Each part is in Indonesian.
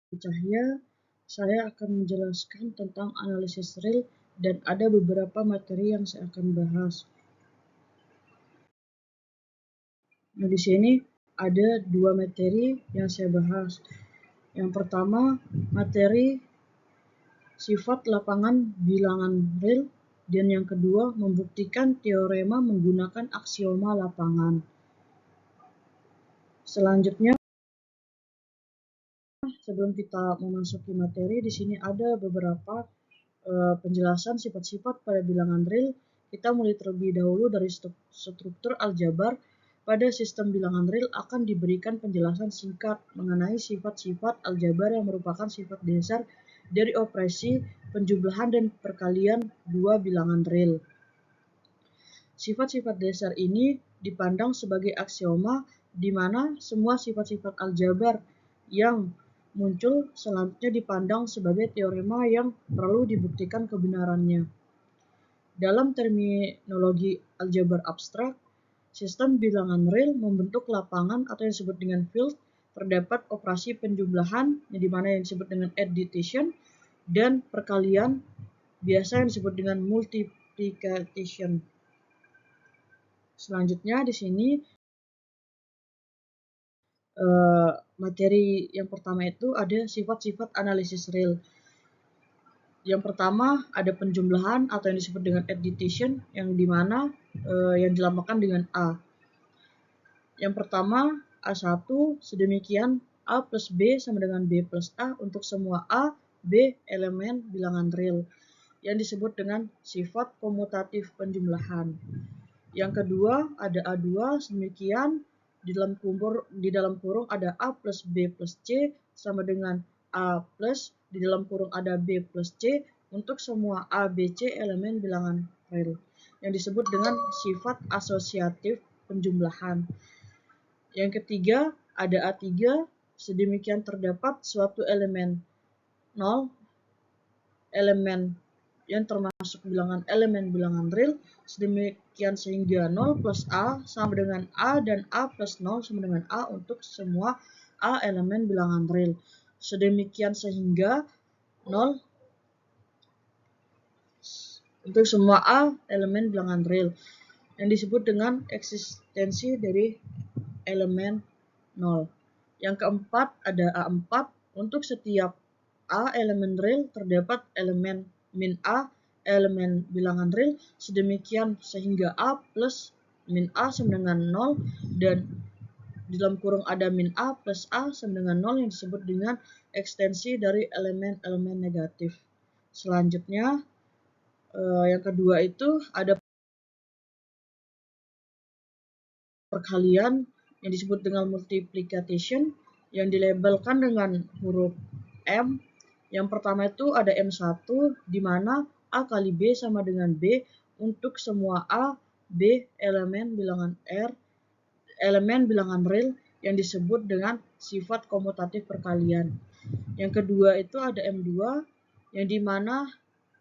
Cahya, saya akan menjelaskan tentang analisis real dan ada beberapa materi yang saya akan bahas. Nah, di sini ada dua materi yang saya bahas. Yang pertama, materi sifat lapangan bilangan real, dan yang kedua, membuktikan teorema menggunakan aksioma lapangan. Selanjutnya, sebelum kita memasuki materi, di sini ada beberapa penjelasan sifat-sifat pada bilangan real. Kita mulai terlebih dahulu dari struktur aljabar. Pada sistem bilangan real akan diberikan penjelasan singkat mengenai sifat-sifat aljabar yang merupakan sifat dasar dari operasi penjumlahan dan perkalian dua bilangan real. Sifat-sifat dasar ini dipandang sebagai aksioma di mana semua sifat-sifat aljabar yang muncul selanjutnya dipandang sebagai teorema yang perlu dibuktikan kebenarannya. Dalam terminologi aljabar abstrak, sistem bilangan real membentuk lapangan atau yang disebut dengan field. Terdapat operasi penjumlahan yang dimana yang disebut dengan addition dan perkalian biasa yang disebut dengan multiplication. Selanjutnya di sini materi yang pertama itu ada sifat-sifat analisis real. Yang pertama ada penjumlahan atau yang disebut dengan addition yang dimana yang dilambangkan dengan A. Yang pertama A1 sedemikian A plus B sama dengan B plus A untuk semua A, B elemen bilangan real yang disebut dengan sifat komutatif penjumlahan. Yang kedua ada A2 sedemikian di dalam kurung ada A plus B plus C sama dengan A plus di dalam kurung ada B plus C untuk semua A, B, C elemen bilangan real yang disebut dengan sifat asosiatif penjumlahan. Yang ketiga ada A3 sedemikian terdapat suatu elemen 0 elemen yang termasuk bilangan elemen bilangan real sedemikian sehingga 0 plus A sama dengan A dan A plus 0 sama dengan A untuk semua A elemen bilangan real. Sedemikian sehingga 0 untuk semua A elemen bilangan real yang disebut dengan eksistensi dari elemen 0. Yang keempat ada A4 untuk setiap A elemen real terdapat elemen min A elemen bilangan real sedemikian sehingga A plus min A sama dengan 0 dan di dalam kurung ada min A plus A sama dengan 0 yang disebut dengan ekstensi dari elemen-elemen negatif. Selanjutnya yang kedua itu ada perkalian yang disebut dengan multiplication yang dilabelkan dengan huruf M. Yang pertama itu ada M1 di mana A kali B sama dengan B untuk semua A, B elemen bilangan elemen bilangan real yang disebut dengan sifat komutatif perkalian. Yang kedua itu ada M2 yang dimana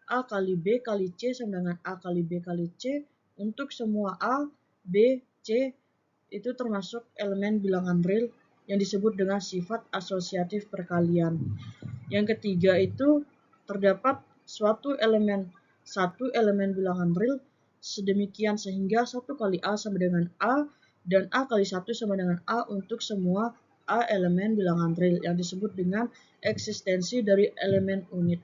A kali B kali C sama dengan A kali B kali C untuk semua A, B, C itu termasuk elemen bilangan real yang disebut dengan sifat asosiatif perkalian. Yang ketiga itu terdapat satu elemen bilangan real sedemikian sehingga 1 kali A sama dengan A dan A kali 1 sama dengan A untuk semua A elemen bilangan real yang disebut dengan eksistensi dari elemen unit.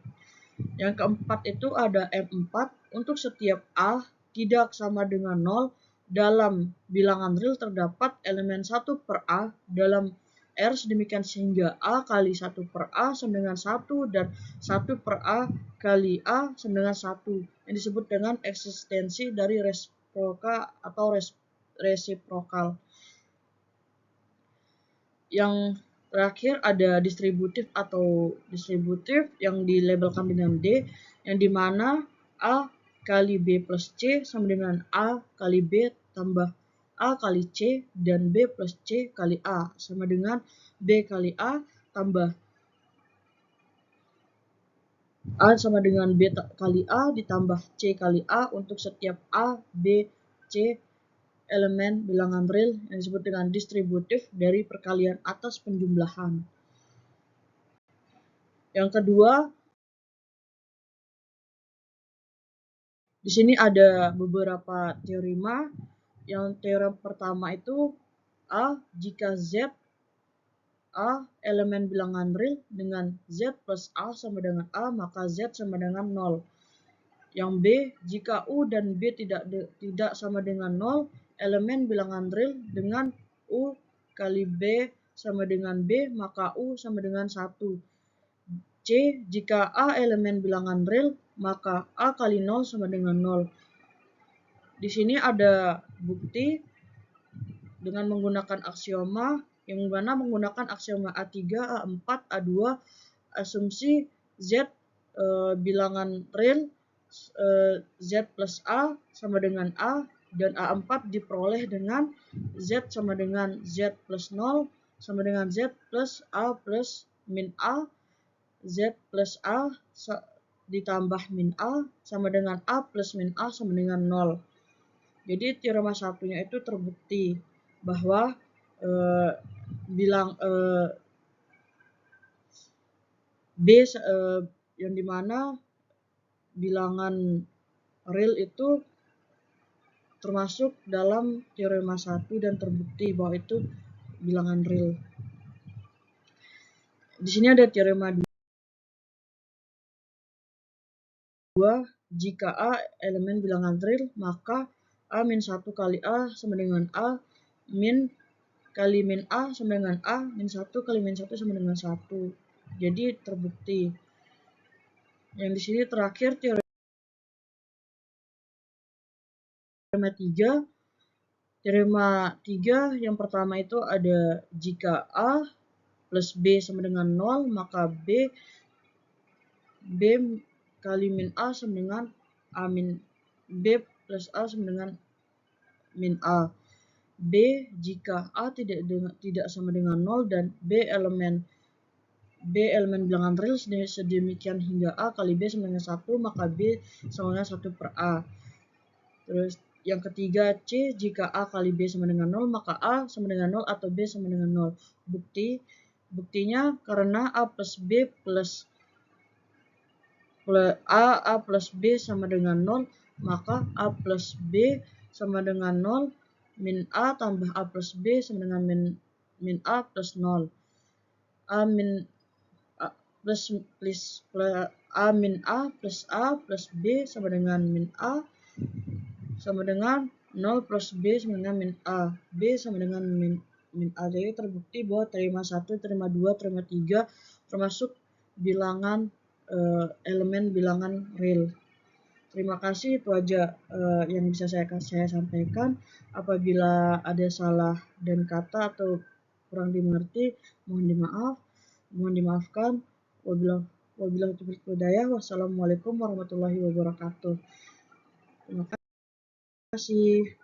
Yang keempat itu ada M4 untuk setiap A tidak sama dengan 0 dalam bilangan real terdapat elemen 1 per A dalam R sedemikian sehingga A kali 1 per A sama dengan 1 dan 1 per A kali A sama dengan 1 yang disebut dengan eksistensi dari resiprokal atau resiprokal. Yang terakhir ada distributif yang dilabelkan dengan D yang dimana A kali B plus C sama dengan A kali B tambah A kali C dan B plus C kali A sama dengan B kali A tambah A sama dengan B kali A ditambah C kali A untuk setiap A, B, C elemen bilangan real yang disebut dengan distributif dari perkalian atas penjumlahan. Yang kedua, di sini ada beberapa teorema. Yang teorem pertama itu A, jika Z A elemen bilangan real dengan Z plus A sama dengan A, maka Z sama dengan 0. Yang B, jika U dan B tidak sama dengan 0, elemen bilangan real dengan U kali B sama dengan B, maka U sama dengan 1. C, jika A elemen bilangan real, maka A kali 0 sama dengan 0. Di sini ada bukti dengan menggunakan aksioma, yang mana menggunakan aksioma A3, A4, A2, asumsi Z bilangan real Z plus A sama dengan A, dan A4 diperoleh dengan Z sama dengan Z plus 0 sama dengan Z plus A plus min A, Z plus A ditambah min A sama dengan A plus min A sama dengan 0. Jadi teorema satunya itu terbukti bahwa B yang dimana bilangan real itu termasuk dalam teorema 1 dan terbukti bahwa itu bilangan real. Di sini ada teorema 2. Jika A elemen bilangan real, maka A min 1 kali A sama dengan A min kali min A sama dengan A min 1 kali min 1 sama dengan 1. Jadi terbukti. Yang di sini terakhir teorema 3. Teorema 3 yang pertama itu ada jika A plus B sama dengan 0, maka B kali min A sama dengan A min B plus A sama dengan min A. B jika A tidak sama dengan 0 dan B elemen bilangan real sedemikian hingga A kali B sama dengan 1, maka B sama dengan 1 per A. Terus yang ketiga C, jika A kali B sama dengan 0, maka A sama dengan 0 atau B sama dengan 0. Buktinya karena A plus B plus A plus B sama dengan 0, maka A plus B sama dengan 0 min A tambah A plus B sama dengan min A plus 0. A min A plus A min A plus B sama dengan min A sama dengan 0 plus B sama dengan min A. B sama dengan min A. Jadi terbukti bahwa teorema 1, teorema 2, teorema 3 termasuk bilangan elemen bilangan real. Terima kasih, itu aja yang bisa saya sampaikan. Apabila ada salah dan kata atau kurang dimengerti, mohon dimaafkan. Wabillahi taufiq wal hidayah. Wassalamualaikum warahmatullahi wabarakatuh. Terima kasih.